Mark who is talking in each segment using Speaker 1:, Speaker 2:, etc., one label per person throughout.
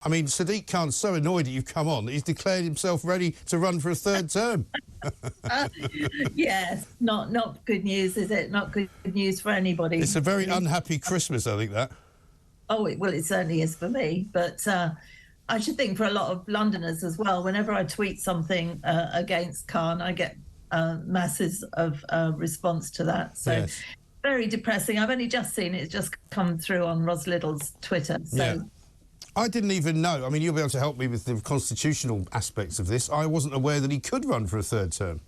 Speaker 1: I mean, Sadiq Khan's so annoyed that you've come on that he's declared himself ready to run for a third term.
Speaker 2: Yes, not good news, is it? Not good news for anybody.
Speaker 1: It's a very unhappy Christmas, I think, that.
Speaker 2: Oh, well, it certainly is for me. But I should think for a lot of Londoners as well. Whenever I tweet something against Khan, I get masses of response to that. So
Speaker 1: Yes.
Speaker 2: very depressing. I've only just seen it. It's just come through on Ros Liddell's Twitter. So.
Speaker 1: Yeah. I didn't even know. I mean, you'll be able to help me with the constitutional aspects of this. I wasn't aware that he could run for a third term.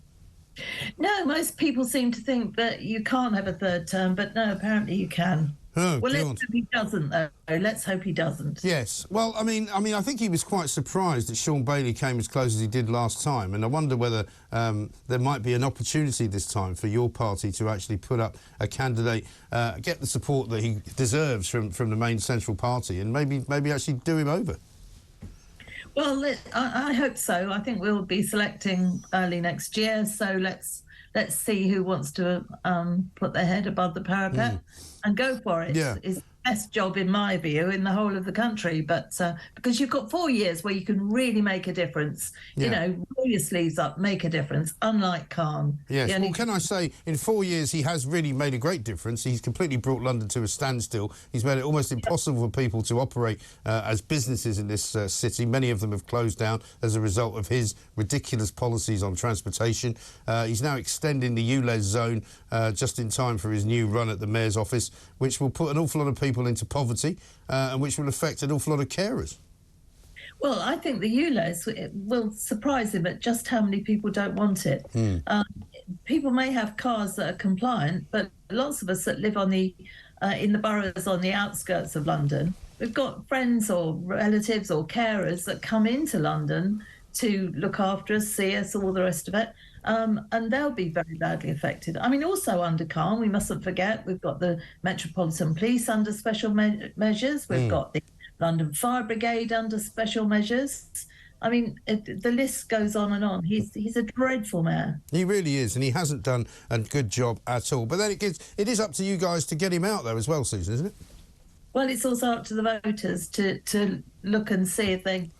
Speaker 2: No, most people seem to think that you can't have a third term, but no, apparently you can.
Speaker 1: Oh,
Speaker 2: well,
Speaker 1: God.
Speaker 2: let's hope he doesn't, though. Let's hope he doesn't.
Speaker 1: Yes. Well, I mean, I think he was quite surprised that Sean Bailey came as close as he did last time, and I wonder whether there might be an opportunity this time for your party to actually put up a candidate, get the support that he deserves from the main central party, and maybe actually do him over.
Speaker 2: Well, I hope so. I think we'll be selecting early next year, so let's see who wants to put their head above the parapet and go for it.
Speaker 1: Yeah.
Speaker 2: It's the best job, in my view, in the whole of the country. But because you've got 4 years where you can really make a difference,
Speaker 1: Yeah.
Speaker 2: you know, roll your sleeves up, make a difference, unlike Khan.
Speaker 1: Yes,
Speaker 2: The only-
Speaker 1: well, can I say, in 4 years, he has really made a great difference. He's completely brought London to a standstill. He's made it almost impossible for people to operate as businesses in this city. Many of them have closed down as a result of his ridiculous policies on transportation. He's now extending the ULEZ zone just in time for his new run at the Mayor's office, which will put an awful lot of people into poverty and which will affect an awful lot of carers.
Speaker 2: Well, I think the ULEZ will surprise him at just how many people don't want it. People may have cars that are compliant, but lots of us that live on the in the boroughs on the outskirts of London, we've got friends or relatives or carers that come into London to look after us, see us, all the rest of it, and they'll be very badly affected. I mean, also under Khan, we mustn't forget, we've got the Metropolitan Police under special measures, we've got the London Fire Brigade under special measures. I mean, the list goes on and on. He's a dreadful mayor.
Speaker 1: He really is, and he hasn't done a good job at all. But then it is up to you guys to get him out, though, as well, Susan, isn't it?
Speaker 2: Well, it's also up to the voters to look and see if they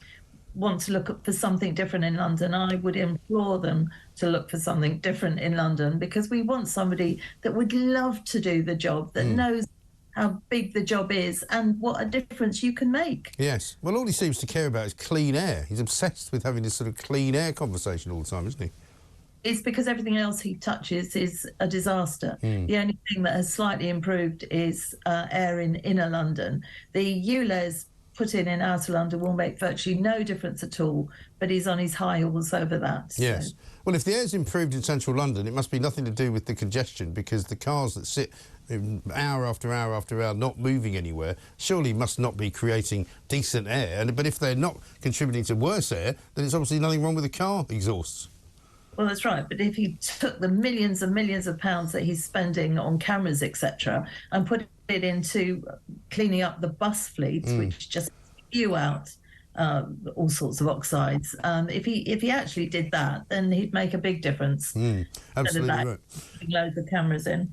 Speaker 2: want to look for something different in London. I would implore them to look for something different in London, because we want somebody that would love to do the job, that knows how big the job is and what a difference you can make.
Speaker 1: Yes. Well, all he seems to care about is clean air. He's obsessed with having this sort of clean air conversation all the time, isn't he?
Speaker 2: It's because everything else he touches is a disaster. The only thing that has slightly improved is air in inner London. The ULEZ put in outer London will make virtually no difference at all, but he's on his high horse over that.
Speaker 1: Yes.
Speaker 2: So.
Speaker 1: Well, if the air's improved in central London, it must be nothing to do with the congestion, because the cars that sit hour after hour after hour not moving anywhere surely must not be creating decent air. But if they're not contributing to worse air, then it's obviously nothing wrong with the car exhausts.
Speaker 2: Well, that's right. But if he took the millions and millions of pounds that he's spending on cameras, etc., and put it into cleaning up the bus fleets, which just spew out all sorts of oxides, if he actually did that, then he'd make a big difference.
Speaker 1: Absolutely right.
Speaker 2: Putting loads of cameras in.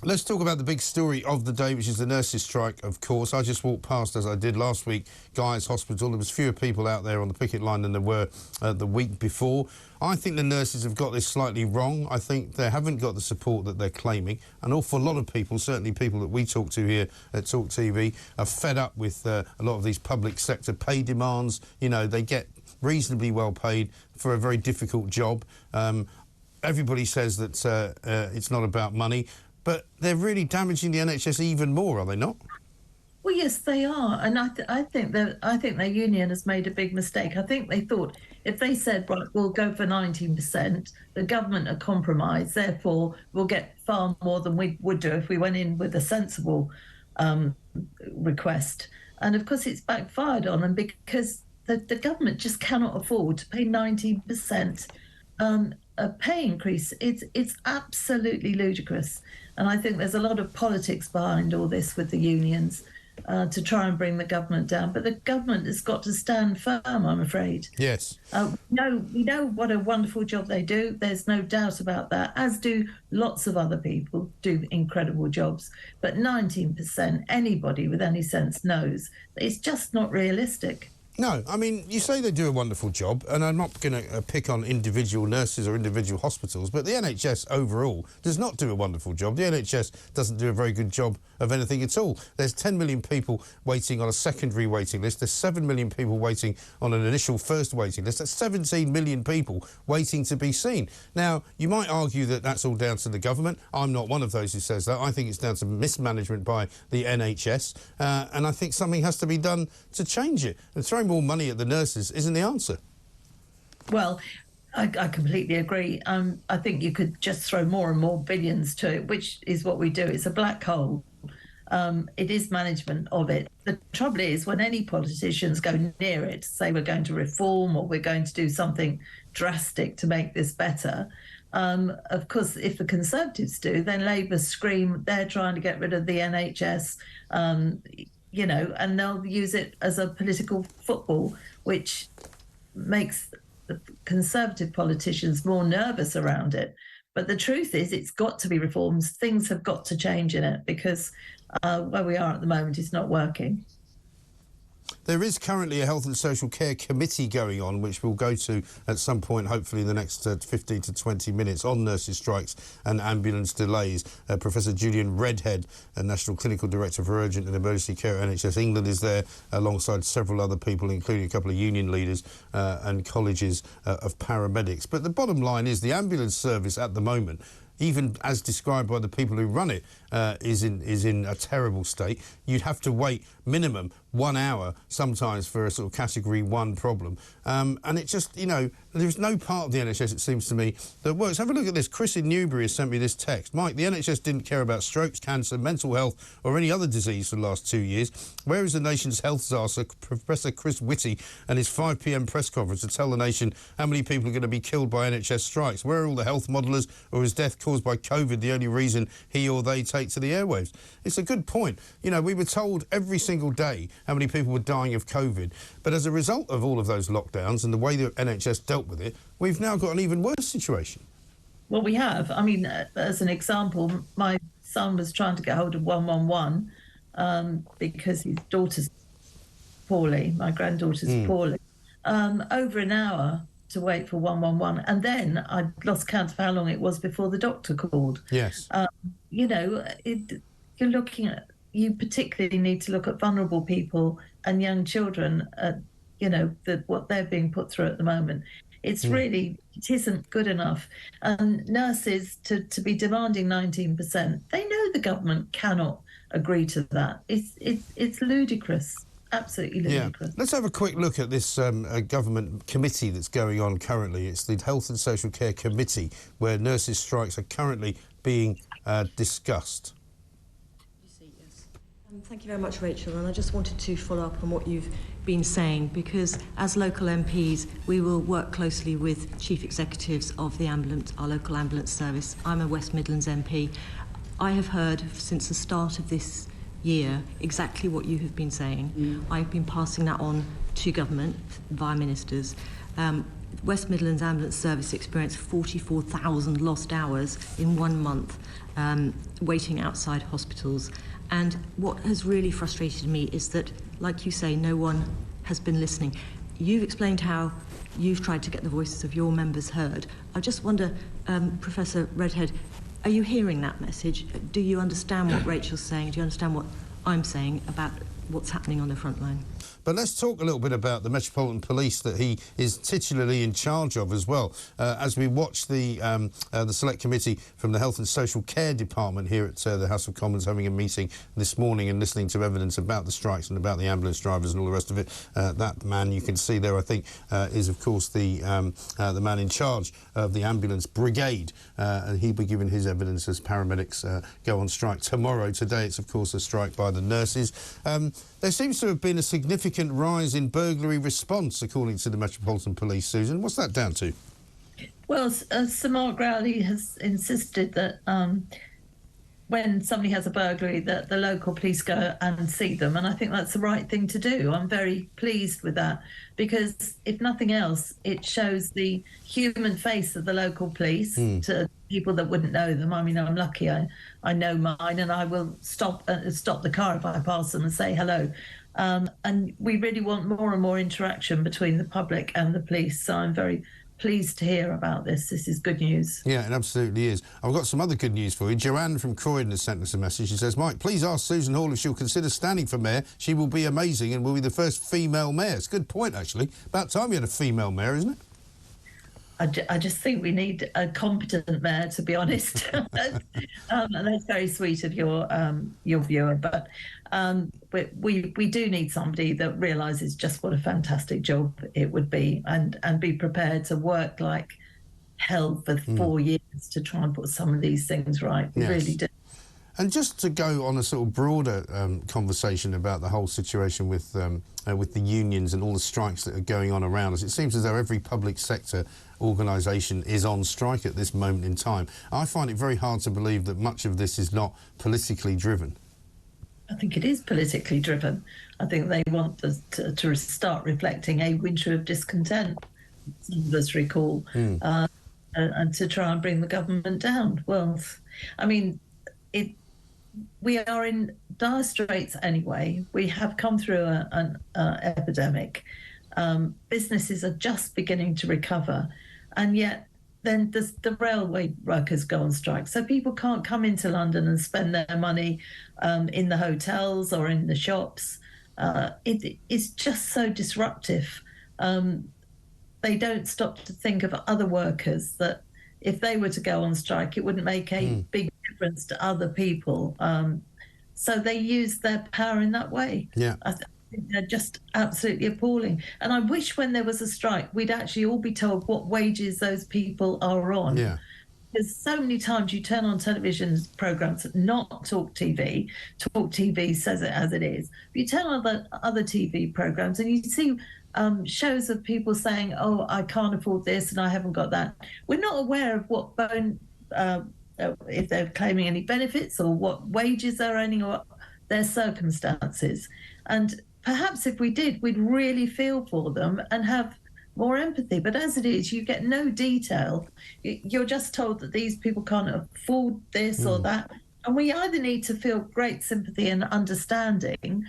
Speaker 1: Let's talk about the big story of the day, which is the nurses' strike, of course. I just walked past, as I did last week, Guy's Hospital. There was fewer people out there on the picket line than there were the week before. I think the nurses have got this slightly wrong. I think they haven't got the support that they're claiming. An awful lot of people, certainly people that we talk to here at talkTV, are fed up with a lot of these public sector pay demands. You know, they get reasonably well paid for a very difficult job. Everybody says that it's not about money. But they're really damaging the NHS even more, are they not?
Speaker 2: Well, yes, they are, and I think their union has made a big mistake. I think they thought if they said, right, we'll go for 19%, the government are compromised, therefore we'll get far more than we would do if we went in with a sensible request. And of course, it's backfired on them, because the government just cannot afford to pay 19%. A pay increase. It's absolutely ludicrous, and I think there's a lot of politics behind all this with the unions to try and bring the government down. But the government has got to stand firm, I'm afraid.
Speaker 1: Yes.
Speaker 2: We know what a wonderful job they do. There's no doubt about that, as do lots of other people do incredible jobs. But 19%, anybody with any sense knows that it's just not realistic.
Speaker 1: No, I mean, you say they do a wonderful job, and I'm not going to pick on individual nurses or individual hospitals, but the NHS overall does not do a wonderful job. The NHS doesn't do a very good job of anything at all. There's 10 million people waiting on a secondary waiting list. There's 7 million people waiting on an initial first waiting list. That's 17 million people waiting to be seen. Now, you might argue that that's all down to the government. I'm not one of those who says that. I think it's down to mismanagement by the NHS, and I think something has to be done to change it. And throwing more money at the nurses isn't the answer.
Speaker 2: Well, I completely agree. I think you could just throw more and more billions to it, which is what we do. It's a black hole. It is management of it. The trouble is when any politicians go near it, say we're going to reform or we're going to do something drastic to make this better, of course, if the Conservatives do, then Labour scream they're trying to get rid of the NHS, you know, and they'll use it as a political football, which makes the Conservative politicians more nervous around it. But the truth is it's got to be reforms. Things have got to change in it because where we are at the moment is not working.
Speaker 1: There is currently a Health and Social Care Committee going on, which we'll go to at some point, hopefully in the next 15 to 20 minutes, on nurses' strikes and ambulance delays. Professor Julian Redhead, National Clinical Director for Urgent and Emergency Care at NHS England, is there alongside several other people, including a couple of union leaders and colleges of paramedics. But the bottom line is the ambulance service at the moment, even as described by the people who run it, is in a terrible state. You'd have to wait minimum 1 hour sometimes for a sort of category 1 problem. And it just, you know, there's no part of the NHS, it seems to me, that works. Have a look at this. Chris in Newbury has sent me this text. Mike, the NHS didn't care about strokes, cancer, mental health or any other disease for the last 2 years. Where is the nation's health czar, Sir Professor Chris Whitty, and his 5 p.m. press conference to tell the nation how many people are going to be killed by NHS strikes? Where are all the health modellers, or is death caused by COVID the only reason he or they take to the airwaves? It's a good point. You know, we were told every single day how many people were dying of COVID, but as a result of all of those lockdowns and the way the NHS dealt with it, we've now got an even worse situation.
Speaker 2: Well, we have. I mean, as an example, my son was trying to get hold of 111 because his daughter's poorly, my granddaughter's poorly. Over an hour to wait for 111, and then I lost count of how long it was before the doctor called.
Speaker 1: Yes.
Speaker 2: You know, you're looking at, you particularly need to look at vulnerable people and young children, you know, what they're being put through at the moment. It's really, it isn't good enough. And nurses, to be demanding 19%, they know the government cannot agree to that. It's ludicrous. Absolutely ludicrous.
Speaker 1: Yeah. Let's have a quick look at this government committee that's going on currently. It's the Health and Social Care Committee, where nurses' strikes are currently being discussed.
Speaker 3: Thank you very much, Rachel, and I just wanted to follow up on what you've been saying, because as local MPs we will work closely with chief executives of the ambulance, our local ambulance service. I'm a West Midlands MP. I have heard since the start of this year exactly what you have been saying. I've been passing that on to government via ministers. West Midlands Ambulance Service experienced 44,000 lost hours in 1 month waiting outside hospitals. And what has really frustrated me is that, like you say, no one has been listening. You've explained how you've tried to get the voices of your members heard. I just wonder, Professor Redhead, are you hearing that message? Do you understand what Rachel's saying? Do you understand what I'm saying about what's happening on the front line?
Speaker 1: But let's talk a little bit about the Metropolitan Police that he is titularly in charge of as well. As we watch the Select Committee from the Health and Social Care Department here at the House of Commons having a meeting this morning and listening to evidence about the strikes and about the ambulance drivers and all the rest of it, that man you can see there, I think, is of course the man in charge of the ambulance brigade, and he'll be giving his evidence as paramedics go on strike tomorrow. Today it's of course a strike by the nurses. There seems to have been a significant rise in burglary response, according to the Metropolitan Police. Susan, what's that down to?
Speaker 2: Well, Sir Mark Rowley has insisted that when somebody has a burglary, that the local police go and see them, and I think that's the right thing to do. I'm very pleased with that, because if nothing else, it shows the human face of the local police to people that wouldn't know them. I mean, I'm lucky I know mine, and I will stop the car if I pass them and say hello. And we really want more and more interaction between the public and the police. So I'm very pleased to hear about this. This is good news.
Speaker 1: Yeah, it absolutely is. I've got some other good news for you. Joanne from Croydon has sent us a message. She says, Mike, please ask Susan Hall if she'll consider standing for mayor. She will be amazing and will be the first female mayor. It's a good point, actually. About time we had a female mayor, isn't it?
Speaker 2: I just think we need a competent mayor, to be honest. And that's very sweet of your viewer, but we do need somebody that realises just what a fantastic job it would be, and be prepared to work like hell for 4 years to try and put some of these things right. We really do.
Speaker 1: And just to go on a sort of broader conversation about the whole situation with the unions and all the strikes that are going on around us, it seems as though every public sector organisation is on strike at this moment in time. I find it very hard to believe that much of this is not politically driven.
Speaker 2: I think it is politically driven. I think they want us to start reflecting a winter of discontent, some of us recall, and to try and bring the government down. Well, I mean, we are in dire straits anyway. We have come through an epidemic. Businesses are just beginning to recover, and yet then the railway workers go on strike. So people can't come into London and spend their money in the hotels or in the shops. It's just so disruptive. They don't stop to think of other workers that if they were to go on strike, it wouldn't make a big difference to other people. So they use their power in that way.
Speaker 1: Yeah.
Speaker 2: I think they're just absolutely appalling. And I wish when there was a strike, we'd actually all be told what wages those people are on.
Speaker 1: Yeah.
Speaker 2: Because so many times you turn on television programmes, not talkTV. talkTV says it as it is. But you turn on other TV programmes and you see shows of people saying, oh, I can't afford this and I haven't got that. We're not aware of what if they're claiming any benefits or what wages they're earning or their circumstances. And perhaps if we did, we'd really feel for them and have more empathy. But as it is, you get no detail. You're just told that these people can't afford this or that. And we either need to feel great sympathy and understanding,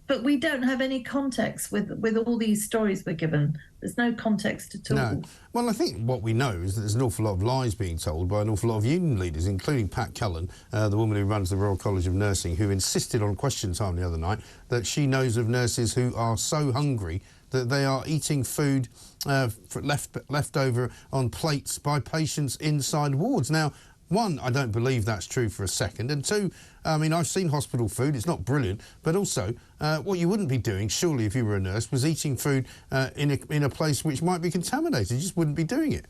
Speaker 2: but we don't have any context with all these stories we're given. There's no context at all.
Speaker 1: No. Well, I think what we know is that there's an awful lot of lies being told by an awful lot of union leaders, including Pat Cullen, the woman who runs the Royal College of Nursing, who insisted on Question Time the other night that she knows of nurses who are so hungry that they are eating food left over on plates by patients inside wards. Now, one, I don't believe that's true for a second. And two, I mean, I've seen hospital food. It's not brilliant. But also, what you wouldn't be doing, surely, if you were a nurse, was eating food in a place which might be contaminated. You just wouldn't be doing it.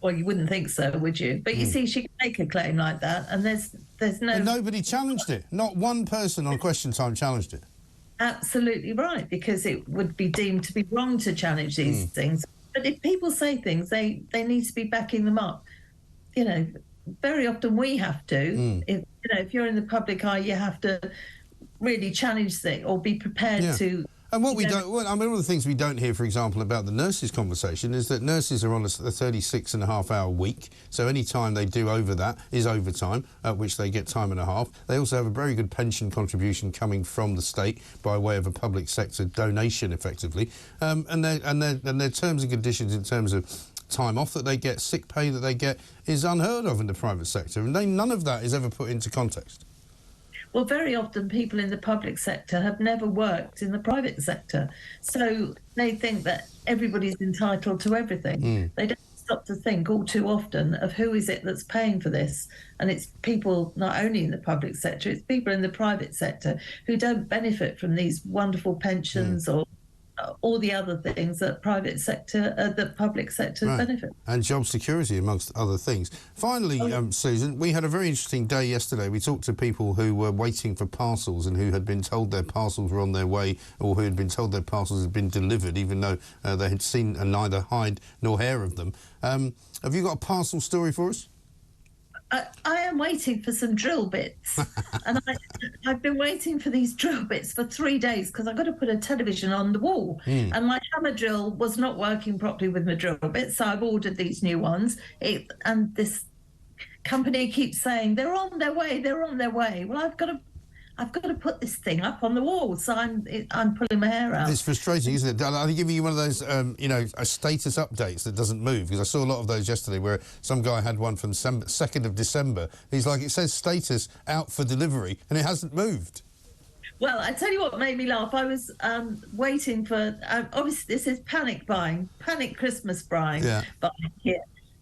Speaker 2: Well, you wouldn't think so, would you? But you see, she can make a claim like that, and there's no...
Speaker 1: And nobody challenged it. Not one person on Question Time challenged it.
Speaker 2: Absolutely right, because it would be deemed to be wrong to challenge these things. But if people say things, they need to be backing them up. You know, very often we have to. If you're in the public eye, you have to really challenge things or be prepared to.
Speaker 1: And what we don't, well, I mean, one of the things we don't hear, for example, about the nurses' conversation is that nurses are on a 36.5-hour week, so any time they do over that is overtime, at which they get time and a half. They also have a very good pension contribution coming from the state by way of a public sector donation, effectively, and their terms and conditions in terms of time off that they get, sick pay that they get, is unheard of in the private sector, and none of that is ever put into context.
Speaker 2: Well, very often people in the public sector have never worked in the private sector, so they think that everybody's entitled to everything. They don't stop to think all too often of who is it that's paying for this. And it's people not only in the public sector, it's people in the private sector who don't benefit from these wonderful pensions or all the other things that public sector benefit.
Speaker 1: And job security, amongst other things. Finally, Susan, we had a very interesting day yesterday. We talked to people who were waiting for parcels and who had been told their parcels were on their way, or who had been told their parcels had been delivered, even though they had seen neither hide nor hair of them. Have you got a parcel story for us?
Speaker 2: I am waiting for some drill bits, and I've been waiting for these drill bits for 3 days because I've got to put a television on the wall, and my hammer drill was not working properly with my drill bits, so I've ordered these new ones. And this company keeps saying they're on their way, they're on their way. Well, I've got to put this thing up on the wall, so I'm pulling my hair out.
Speaker 1: It's frustrating, isn't it? Are they giving you one of those, a status updates that doesn't move? Because I saw a lot of those yesterday where some guy had one from 2nd of December. He's like, it says status out for delivery, and it hasn't moved.
Speaker 2: Well, I tell you what made me laugh. I was waiting for, obviously this is panic buying, panic Christmas buying here,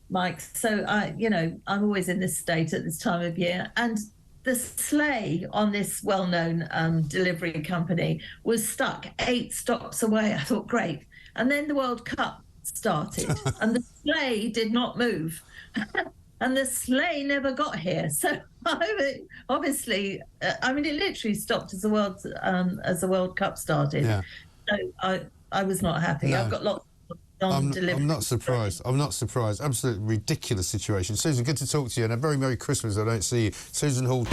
Speaker 2: Mike. So, I'm always in this state at this time of year. And the sleigh on this well-known delivery company was stuck 8 stops away. I thought, great. And then the World Cup started and the sleigh did not move. And the sleigh never got here. So obviously, it literally stopped as the World Cup started.
Speaker 1: Yeah.
Speaker 2: So I was not happy.
Speaker 1: No.
Speaker 2: I've got lots of delivery.
Speaker 1: I'm not surprised. I'm not surprised. Absolutely ridiculous situation. Susan, good to talk to you, and a very Merry Christmas. I don't see you. Susan Hall.